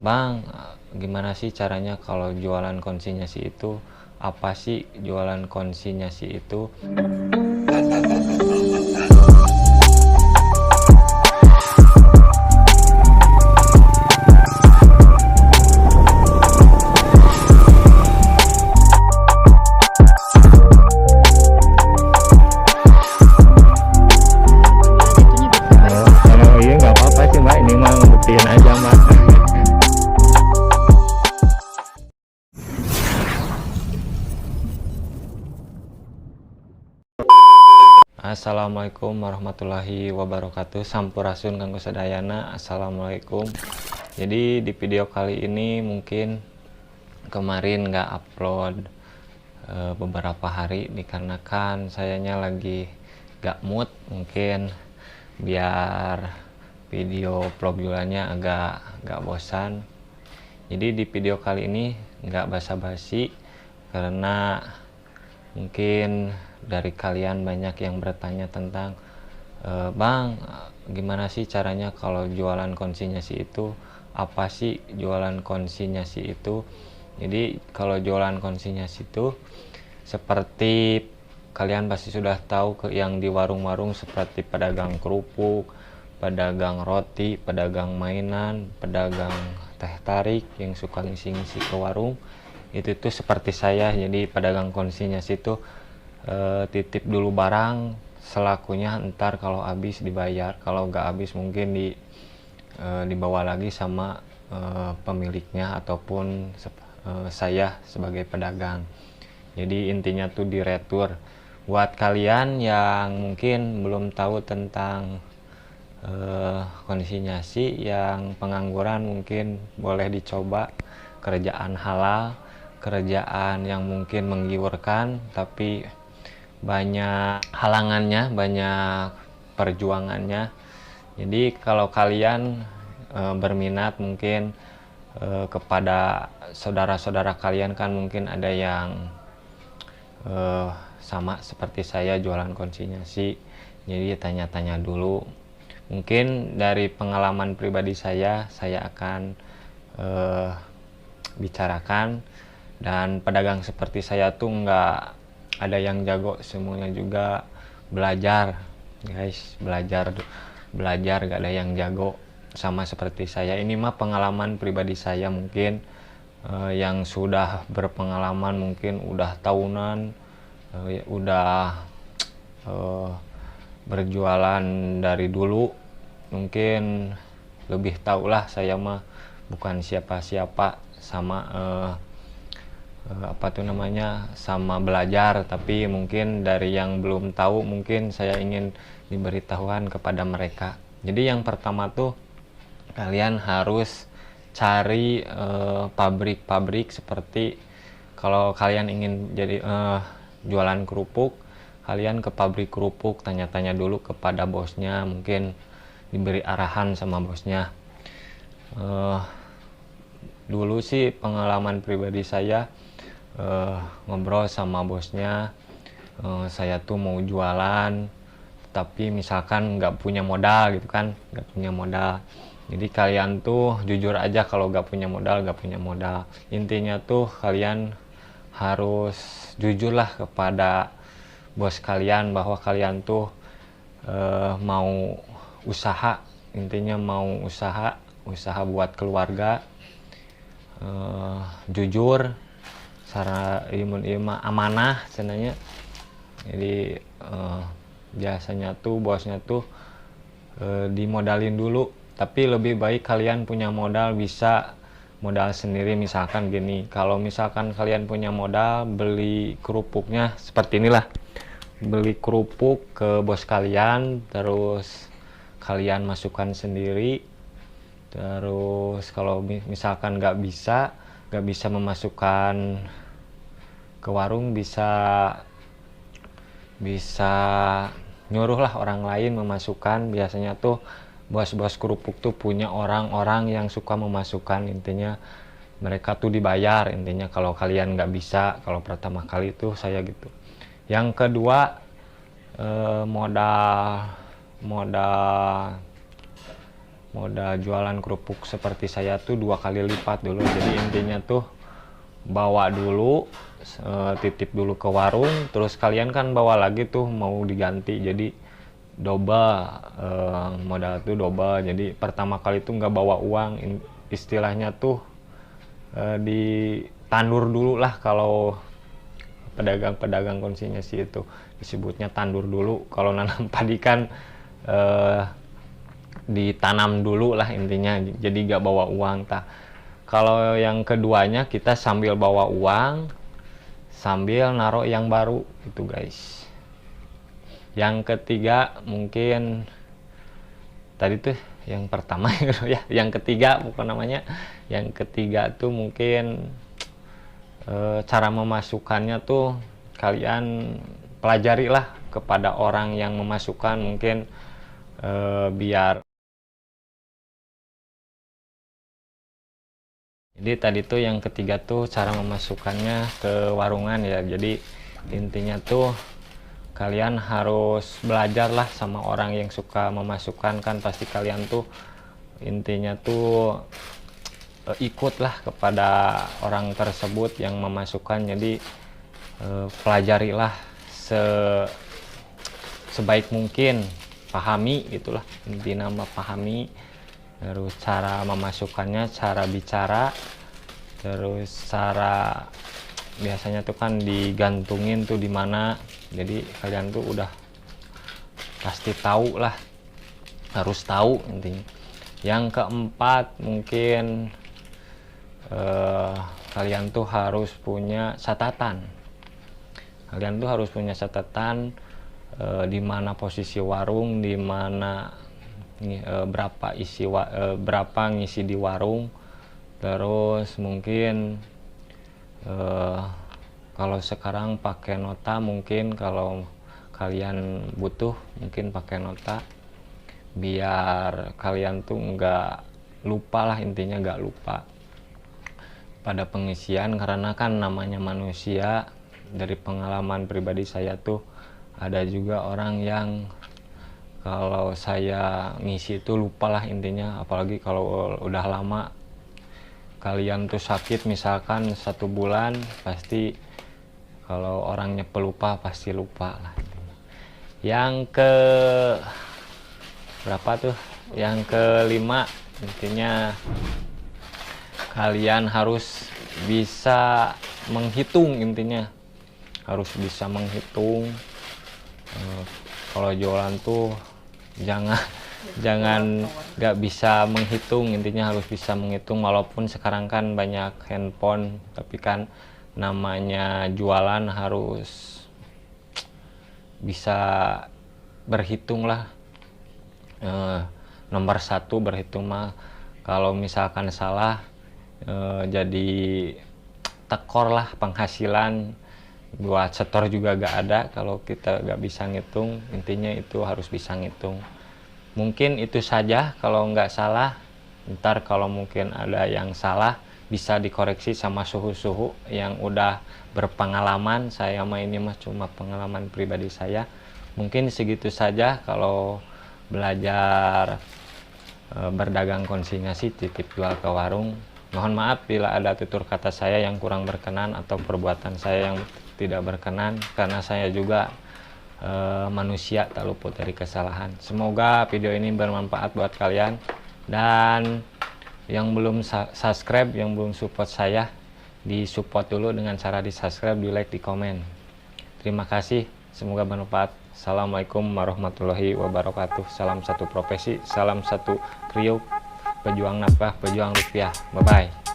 Bang, gimana sih caranya kalau jualan konsinyasi itu? Apa sih jualan konsinyasi itu? Kalau iya nggak apa-apa sih Mbak, ini mah ngebuktiin aja Mbak. Assalamualaikum warahmatullahi wabarakatuh. Sampurasun kanggo sadayana. Assalamualaikum. Jadi di video kali ini mungkin kemarin nggak upload beberapa hari dikarenakan sayanya lagi nggak mood, mungkin biar video vlog jualannya agak nggak bosan. Jadi di video kali ini nggak basa-basi karena mungkin dari kalian banyak yang bertanya tentang Bang, gimana sih caranya kalau jualan konsinyasi itu? Apa sih jualan konsinyasi itu? Jadi kalau jualan konsinyasi itu seperti kalian pasti sudah tahu yang di warung-warung seperti pedagang kerupuk, pedagang roti, pedagang mainan, pedagang teh tarik yang suka ngisi-ngisi ke warung. Itu tuh seperti saya, jadi pedagang konsinyasi itu titip dulu barang, selakunya ntar kalau habis dibayar, kalau nggak habis mungkin dibawa lagi sama pemiliknya ataupun saya sebagai pedagang. Jadi intinya tuh diretur. Buat kalian yang mungkin belum tahu tentang konsinyasi, yang pengangguran mungkin boleh dicoba. Kerjaan halal, kerjaan yang mungkin menggiurkan tapi banyak halangannya, banyak perjuangannya. Jadi kalau kalian berminat mungkin kepada saudara-saudara kalian, kan mungkin ada yang sama seperti saya jualan konsinyasi, jadi tanya-tanya dulu. Mungkin dari pengalaman pribadi saya akan bicarakan. Dan pedagang seperti saya tuh nggak ada yang jago, semuanya juga belajar guys, belajar gak ada yang jago. Sama seperti saya, ini mah pengalaman pribadi saya. Mungkin yang sudah berpengalaman mungkin udah tahunan, udah berjualan dari dulu, mungkin lebih tahulah. Saya mah bukan siapa-siapa sama apa tuh namanya, sama belajar. Tapi mungkin dari yang belum tahu, mungkin saya ingin diberitahuan kepada mereka. Jadi yang pertama tuh kalian harus cari pabrik-pabrik. Seperti kalau kalian ingin jadi jualan kerupuk, kalian ke pabrik kerupuk, tanya-tanya dulu kepada bosnya, mungkin diberi arahan sama bosnya. Dulu sih pengalaman pribadi saya, ngobrol sama bosnya, saya tuh mau jualan tapi misalkan nggak punya modal gitu kan, nggak punya modal. Jadi kalian tuh jujur aja kalau nggak punya modal. Intinya tuh kalian harus jujur lah kepada bos kalian bahwa kalian tuh mau usaha. Intinya mau usaha buat keluarga, jujur, secara imun amanah sebenarnya. Jadi biasanya tuh bosnya tuh dimodalin dulu, tapi lebih baik kalian punya modal, bisa modal sendiri. Misalkan gini, kalau misalkan kalian punya modal, beli kerupuknya seperti inilah, beli kerupuk ke bos kalian, terus kalian masukkan sendiri. Terus kalau misalkan nggak bisa memasukkan ke warung, bisa nyuruh lah orang lain memasukkan. Biasanya tuh bos-bos kerupuk tuh punya orang-orang yang suka memasukkan. Intinya mereka tuh dibayar. Intinya kalau kalian nggak bisa, kalau pertama kali tuh saya gitu. Yang kedua, modal modal jualan kerupuk seperti saya tuh 2 kali lipat dulu. Jadi intinya tuh bawa dulu, titip dulu ke warung, terus kalian kan bawa lagi tuh mau diganti, jadi double, modal tuh double. Jadi pertama kali tuh nggak bawa uang, istilahnya tuh ditandur dulu lah, kalau pedagang-pedagang konsinyasi itu disebutnya tandur dulu. Kalau nanam padi kan ditanam dulu lah intinya, jadi nggak bawa uang. Kalau yang keduanya kita sambil bawa uang sambil naruh yang baru itu guys. Yang ketiga mungkin tadi tuh yang pertama ya, yang ketiga bukan namanya, yang ketiga tuh mungkin cara memasukkannya tuh kalian pelajari lah kepada orang yang memasukkan, mungkin biar. Jadi tadi tuh yang ketiga tuh cara memasukkannya ke warungan ya. Jadi intinya tuh kalian harus belajar lah sama orang yang suka memasukkan, kan pasti kalian tuh intinya tuh ikutlah kepada orang tersebut yang memasukkan. Jadi pelajarilah sebaik mungkin, pahami gitulah, intinya pahami. Terus cara memasukkannya, cara bicara, terus cara biasanya tuh kan digantungin tuh di mana. Jadi kalian tuh udah pasti tahu lah, harus tahu intinya. Yang keempat mungkin kalian tuh harus punya catatan. Kalian tuh harus punya catatan di mana posisi warung, di mana berapa berapa ngisi di warung. Terus mungkin kalau sekarang pakai nota, mungkin kalau kalian butuh mungkin pakai nota biar kalian tuh nggak lupa lah, intinya nggak lupa pada pengisian. Karena kan namanya manusia, dari pengalaman pribadi saya tuh ada juga orang yang kalau saya ngisi itu lupa lah intinya. Apalagi kalau udah lama kalian tuh sakit, misalkan 1 bulan, pasti kalau orangnya pelupa pasti lupa lah. Yang ke berapa tuh? Yang kelima intinya kalian harus bisa menghitung, intinya harus bisa menghitung. Kalau jualan tuh jangan nggak bisa menghitung, intinya harus bisa menghitung. Walaupun sekarang kan banyak handphone, tapi kan namanya jualan harus bisa berhitung lah. Nomor 1 berhitung mah, kalau misalkan salah jadi tekor lah penghasilan, buat setor juga gak ada kalau kita gak bisa ngitung. Intinya itu harus bisa ngitung. Mungkin itu saja kalau nggak salah. Ntar kalau mungkin ada yang salah bisa dikoreksi sama suhu-suhu yang udah berpengalaman. Saya mah ini mah cuma pengalaman pribadi saya. Mungkin segitu saja kalau belajar berdagang konsinyasi titip jual ke warung. Mohon maaf bila ada tutur kata saya yang kurang berkenan atau perbuatan saya yang tidak berkenan, karena saya juga manusia tak luput dari kesalahan. Semoga video ini bermanfaat buat kalian, dan yang belum subscribe, yang belum support saya, di support dulu dengan cara di subscribe, di like, di komen. Terima kasih, semoga bermanfaat. Assalamualaikum warahmatullahi wabarakatuh. Salam satu profesi, salam satu kriuk, pejuang nafkah, pejuang rupiah. Bye bye.